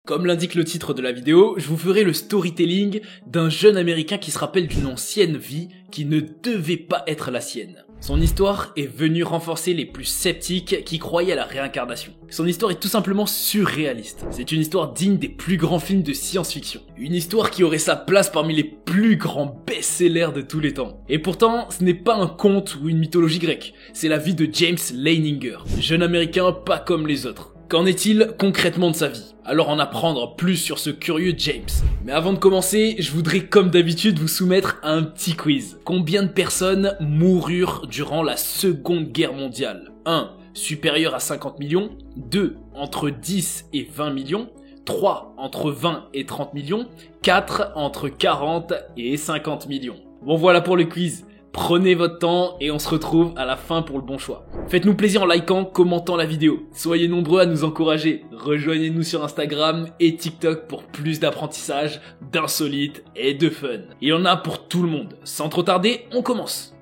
Comme l'indique le titre de la vidéo, je vous ferai le storytelling d'un jeune américain qui se rappelle d'une ancienne vie qui ne devait pas être la sienne. Son histoire est venue renforcer les plus sceptiques qui croyaient à la réincarnation. Son histoire est tout simplement surréaliste. C'est une histoire digne des plus grands films de science-fiction. Une histoire qui aurait sa place parmi les plus grands best-sellers de tous les temps. Et pourtant, ce n'est pas un conte ou une mythologie grecque. C'est la vie de James Leininger, jeune américain pas comme les autres. Qu'en est-il concrètement de sa vie? Alors en apprendre plus sur ce curieux James. Mais avant de commencer, je voudrais comme d'habitude vous soumettre à un petit quiz. Combien de personnes moururent durant la Seconde Guerre mondiale? 1. Supérieur à 50 millions. 2. Entre 10 et 20 millions. 3. Entre 20 et 30 millions. 4. Entre 40 et 50 millions. Bon voilà pour le quiz. Prenez votre temps et on se retrouve à la fin pour le bon choix. Faites-nous plaisir en likant, commentant la vidéo. Soyez nombreux à nous encourager. Rejoignez-nous sur Instagram et TikTok pour plus d'apprentissage, d'insolites et de fun. Il y en a pour tout le monde. Sans trop tarder, on commence.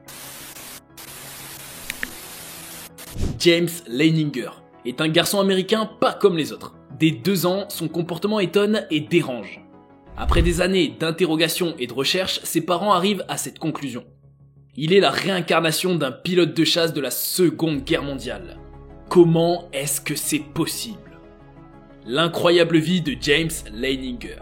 James Leininger est un garçon américain pas comme les autres. Dès 2 ans, son comportement étonne et dérange. Après des années d'interrogation et de recherche, ses parents arrivent à cette conclusion. Il est la réincarnation d'un pilote de chasse de la Seconde Guerre mondiale. Comment est-ce que c'est possible? L'incroyable vie de James Leininger.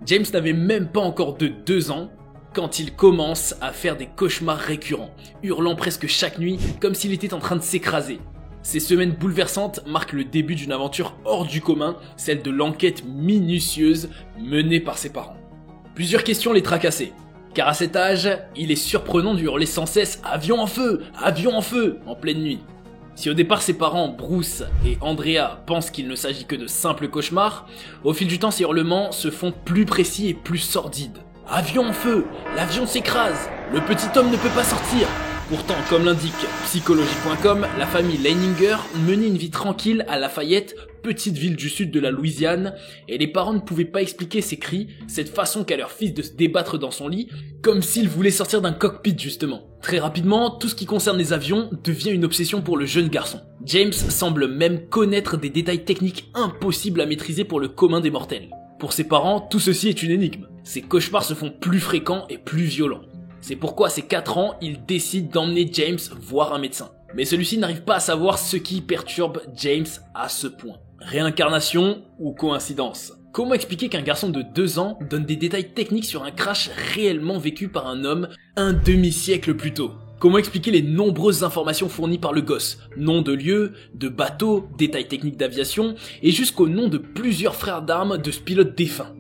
James n'avait même pas encore de 2 ans quand il commence à faire des cauchemars récurrents, hurlant presque chaque nuit comme s'il était en train de s'écraser. Ces semaines bouleversantes marquent le début d'une aventure hors du commun, celle de l'enquête minutieuse menée par ses parents. Plusieurs questions les tracassaient. Car à cet âge, il est surprenant de hurler sans cesse « Avion en feu ! Avion en feu !» en pleine nuit. Si au départ ses parents, Bruce et Andrea, pensent qu'il ne s'agit que de simples cauchemars, au fil du temps ces hurlements se font plus précis et plus sordides. « Avion en feu ! L'avion s'écrase ! Le petit homme ne peut pas sortir !» Pourtant, comme l'indique psychologie.com, la famille Leininger menait une vie tranquille à Lafayette, petite ville du sud de la Louisiane, et les parents ne pouvaient pas expliquer ces cris, cette façon qu'a leur fils de se débattre dans son lit, comme s'il voulait sortir d'un cockpit justement. Très rapidement, tout ce qui concerne les avions devient une obsession pour le jeune garçon. James semble même connaître des détails techniques impossibles à maîtriser pour le commun des mortels. Pour ses parents, tout ceci est une énigme. Ces cauchemars se font plus fréquents et plus violents. C'est pourquoi à ses 4 ans, il décide d'emmener James voir un médecin. Mais celui-ci n'arrive pas à savoir ce qui perturbe James à ce point. Réincarnation ou coïncidence? Comment expliquer qu'un garçon de 2 ans donne des détails techniques sur un crash réellement vécu par un homme un demi-siècle plus tôt? Comment expliquer les nombreuses informations fournies par le gosse? Nom de lieu, de bateau, détails techniques d'aviation, et jusqu'au nom de plusieurs frères d'armes de ce pilote défunt.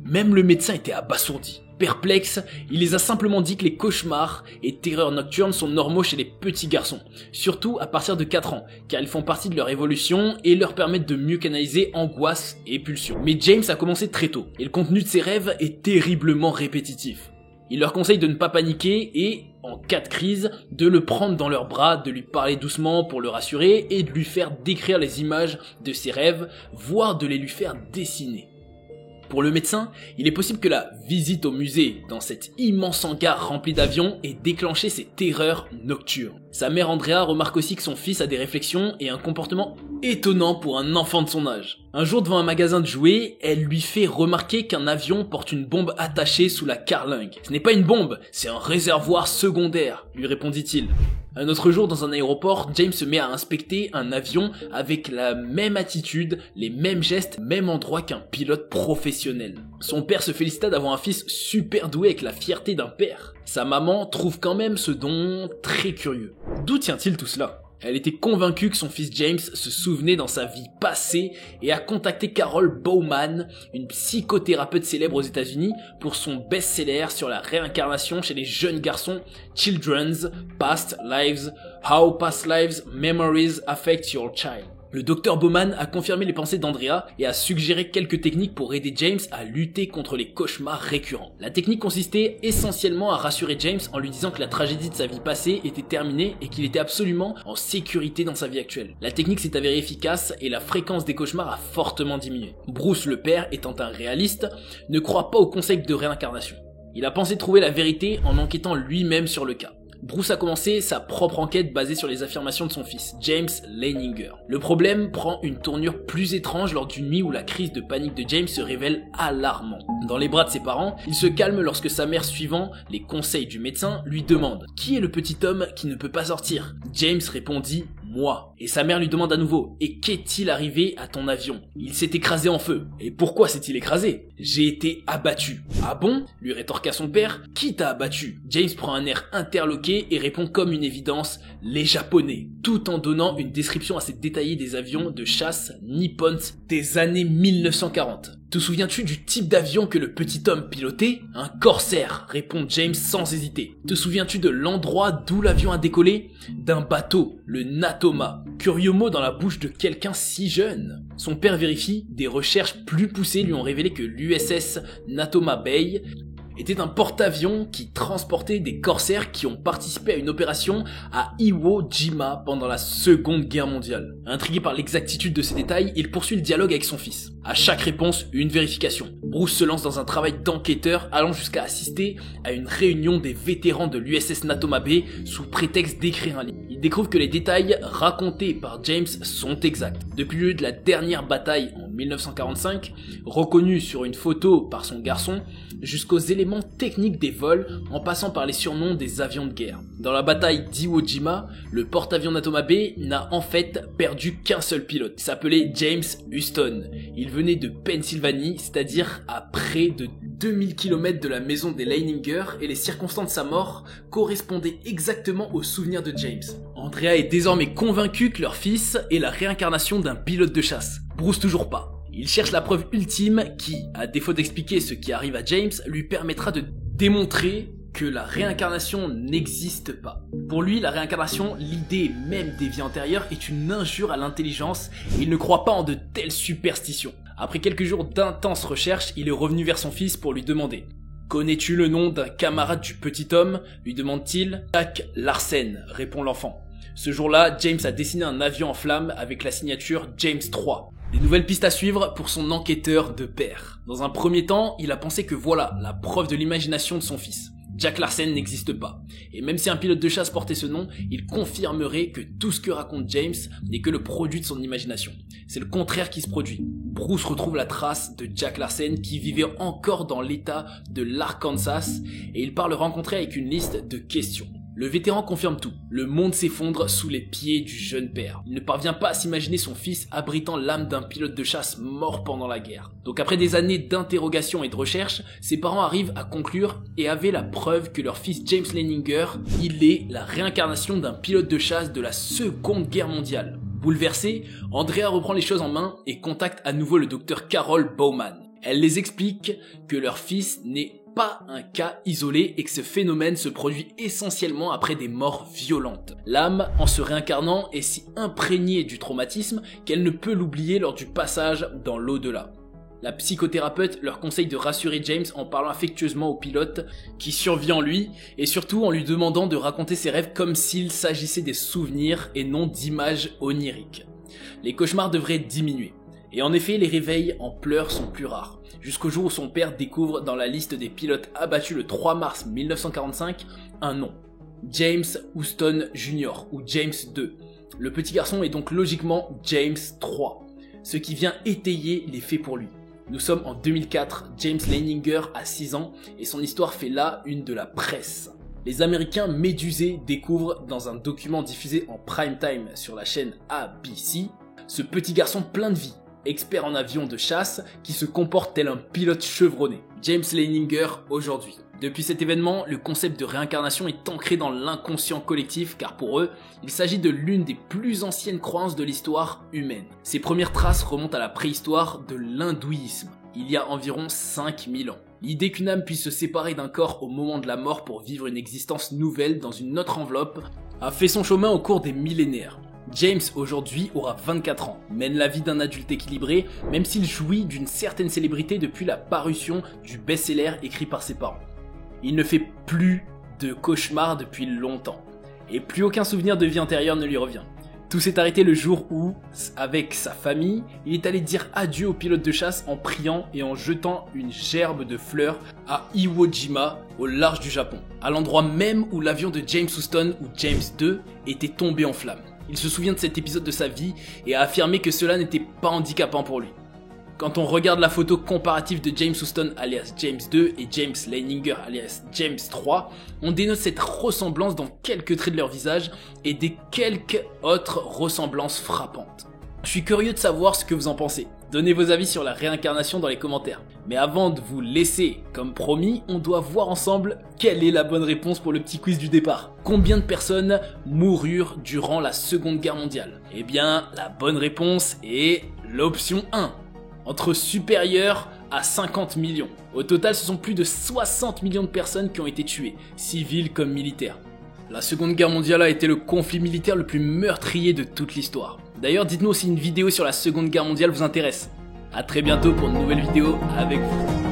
Même le médecin était abasourdi. Perplexe, il les a simplement dit que les cauchemars et terreurs nocturnes sont normaux chez les petits garçons, surtout à partir de 4 ans, car ils font partie de leur évolution et leur permettent de mieux canaliser angoisse et pulsions. Mais James a commencé très tôt, et le contenu de ses rêves est terriblement répétitif. Il leur conseille de ne pas paniquer et, en cas de crise, de le prendre dans leurs bras, de lui parler doucement pour le rassurer et de lui faire décrire les images de ses rêves, voire de les lui faire dessiner. Pour le médecin, il est possible que la visite au musée, dans cet immense hangar rempli d'avions, ait déclenché ces terreurs nocturnes. Sa mère Andrea remarque aussi que son fils a des réflexions et un comportement étonnant pour un enfant de son âge. Un jour devant un magasin de jouets, elle lui fait remarquer qu'un avion porte une bombe attachée sous la carlingue. « Ce n'est pas une bombe, c'est un réservoir secondaire », lui répondit-il. Un autre jour, dans un aéroport, James se met à inspecter un avion avec la même attitude, les mêmes gestes, même endroit qu'un pilote professionnel. Son père se félicita d'avoir un fils super doué avec la fierté d'un père. Sa maman trouve quand même ce don très curieux. D'où tient-il tout cela ? Elle était convaincue que son fils James se souvenait dans sa vie passée et a contacté Carol Bauman, une psychothérapeute célèbre aux États-Unis, pour son best-seller sur la réincarnation chez les jeunes garçons Children's Past Lives, How Past Lives Memories Affect Your Child. Le docteur Bauman a confirmé les pensées d'Andrea et a suggéré quelques techniques pour aider James à lutter contre les cauchemars récurrents. La technique consistait essentiellement à rassurer James en lui disant que la tragédie de sa vie passée était terminée et qu'il était absolument en sécurité dans sa vie actuelle. La technique s'est avérée efficace et la fréquence des cauchemars a fortement diminué. Bruce, le père, étant un réaliste, ne croit pas au concept de réincarnation. Il a pensé trouver la vérité en enquêtant lui-même sur le cas. Bruce a commencé sa propre enquête basée sur les affirmations de son fils, James Leininger. Le problème prend une tournure plus étrange lors d'une nuit où la crise de panique de James se révèle alarmante. Dans les bras de ses parents, il se calme lorsque sa mère, suivant les conseils du médecin, lui demande « Qui est le petit homme qui ne peut pas sortir ?» James répondit « Moi ». Et sa mère lui demande à nouveau « Et qu'est-il arrivé à ton avion ?» Il s'est écrasé en feu. Et pourquoi s'est-il écrasé ? J'ai été abattu. Ah bon ? Lui rétorqua son père. Qui t'a abattu ? James prend un air interloqué et répond comme une évidence, les Japonais, tout en donnant une description assez détaillée des avions de chasse Nippons des années 1940. Te souviens-tu du type d'avion que le petit homme pilotait ? Un Corsair, répond James sans hésiter. Te souviens-tu de l'endroit d'où l'avion a décollé ? D'un bateau, le Natoma. Curieux mot dans la bouche de quelqu'un si jeune. Son père vérifie, des recherches plus poussées lui ont révélé que l'USS Natoma Bay était un porte-avions qui transportait des corsaires qui ont participé à une opération à Iwo Jima pendant la Seconde Guerre mondiale. Intrigué par l'exactitude de ces détails, il poursuit le dialogue avec son fils. À chaque réponse, une vérification. Bruce se lance dans un travail d'enquêteur allant jusqu'à assister à une réunion des vétérans de l'USS Natoma Bay sous prétexte d'écrire un livre. Il découvre que les détails racontés par James sont exacts. Depuis le lieu de la dernière bataille en 1945, reconnu sur une photo par son garçon, jusqu'aux éléments techniques des vols en passant par les surnoms des avions de guerre. Dans la bataille d'Iwo Jima, le porte-avions Natoma Bay n'a en fait perdu qu'un seul pilote. Il s'appelait James Houston. Il venait de Pennsylvanie, c'est-à-dire à près de 2000 km de la maison des Leininger, et les circonstances de sa mort correspondaient exactement aux souvenirs de James. Andrea est désormais convaincu que leur fils est la réincarnation d'un pilote de chasse. Bruce toujours pas. Il cherche la preuve ultime qui, à défaut d'expliquer ce qui arrive à James, lui permettra de démontrer que la réincarnation n'existe pas. Pour lui, la réincarnation, l'idée même des vies antérieures, est une injure à l'intelligence et il ne croit pas en de telles superstitions. Après quelques jours d'intenses recherches, il est revenu vers son fils pour lui demander « Connais-tu le nom d'un camarade du petit homme ?» lui demande-t-il. « Jack Larsen » répond l'enfant. Ce jour-là, James a dessiné un avion en flammes avec la signature James 3. Des nouvelles pistes à suivre pour son enquêteur de père. Dans un premier temps, il a pensé que voilà la preuve de l'imagination de son fils. Jack Larsen n'existe pas. Et même si un pilote de chasse portait ce nom, il confirmerait que tout ce que raconte James n'est que le produit de son imagination. C'est le contraire qui se produit. Bruce retrouve la trace de Jack Larsen qui vivait encore dans l'état de l'Arkansas et il part le rencontrer avec une liste de questions. Le vétéran confirme tout. Le monde s'effondre sous les pieds du jeune père. Il ne parvient pas à s'imaginer son fils abritant l'âme d'un pilote de chasse mort pendant la guerre. Donc après des années d'interrogation et de recherche, ses parents arrivent à conclure et avaient la preuve que leur fils James Leininger, il est la réincarnation d'un pilote de chasse de la Seconde Guerre mondiale. Bouleversée, Andrea reprend les choses en main et contacte à nouveau le docteur Carol Bauman. Elle les explique que leur fils n'est pas un cas isolé et que ce phénomène se produit essentiellement après des morts violentes. L'âme, en se réincarnant, est si imprégnée du traumatisme qu'elle ne peut l'oublier lors du passage dans l'au-delà. La psychothérapeute leur conseille de rassurer James en parlant affectueusement au pilote qui survit en lui et surtout en lui demandant de raconter ses rêves comme s'il s'agissait des souvenirs et non d'images oniriques. Les cauchemars devraient diminuer. Et en effet, les réveils en pleurs sont plus rares, jusqu'au jour où son père découvre dans la liste des pilotes abattus le 3 mars 1945 un nom. James Houston Jr. ou James II. Le petit garçon est donc logiquement James III, ce qui vient étayer les faits pour lui. Nous sommes en 2004, James Leininger a 6 ans et son histoire fait là une de la presse. Les Américains médusés découvrent dans un document diffusé en prime time sur la chaîne ABC ce petit garçon plein de vie, expert en avion de chasse qui se comporte tel un pilote chevronné. James Leininger aujourd'hui. Depuis cet événement, le concept de réincarnation est ancré dans l'inconscient collectif car pour eux, il s'agit de l'une des plus anciennes croyances de l'histoire humaine. Ses premières traces remontent à la préhistoire de l'hindouisme, il y a environ 5000 ans. L'idée qu'une âme puisse se séparer d'un corps au moment de la mort pour vivre une existence nouvelle dans une autre enveloppe a fait son chemin au cours des millénaires. James aujourd'hui aura 24 ans, mène la vie d'un adulte équilibré, même s'il jouit d'une certaine célébrité depuis la parution du best-seller écrit par ses parents. Il ne fait plus de cauchemars depuis longtemps, et plus aucun souvenir de vie antérieure ne lui revient. Tout s'est arrêté le jour où, avec sa famille, il est allé dire adieu au pilote de chasse en priant et en jetant une gerbe de fleurs à Iwo Jima, au large du Japon, à l'endroit même où l'avion de James Houston ou James II était tombé en flammes. Il se souvient de cet épisode de sa vie et a affirmé que cela n'était pas handicapant pour lui. Quand on regarde la photo comparative de James Houston alias James II et James Leininger alias James III, on dénote cette ressemblance dans quelques traits de leur visage et des quelques autres ressemblances frappantes. Je suis curieux de savoir ce que vous en pensez. Donnez vos avis sur la réincarnation dans les commentaires. Mais avant de vous laisser, comme promis, on doit voir ensemble quelle est la bonne réponse pour le petit quiz du départ. Combien de personnes moururent durant la Seconde Guerre mondiale? Eh bien, la bonne réponse est l'option 1. Entre supérieur à 50 millions. Au total, ce sont plus de 60 millions de personnes qui ont été tuées, civiles comme militaires. La Seconde Guerre mondiale a été le conflit militaire le plus meurtrier de toute l'histoire. D'ailleurs, dites-nous si une vidéo sur la Seconde Guerre mondiale vous intéresse. A très bientôt pour une nouvelle vidéo avec vous.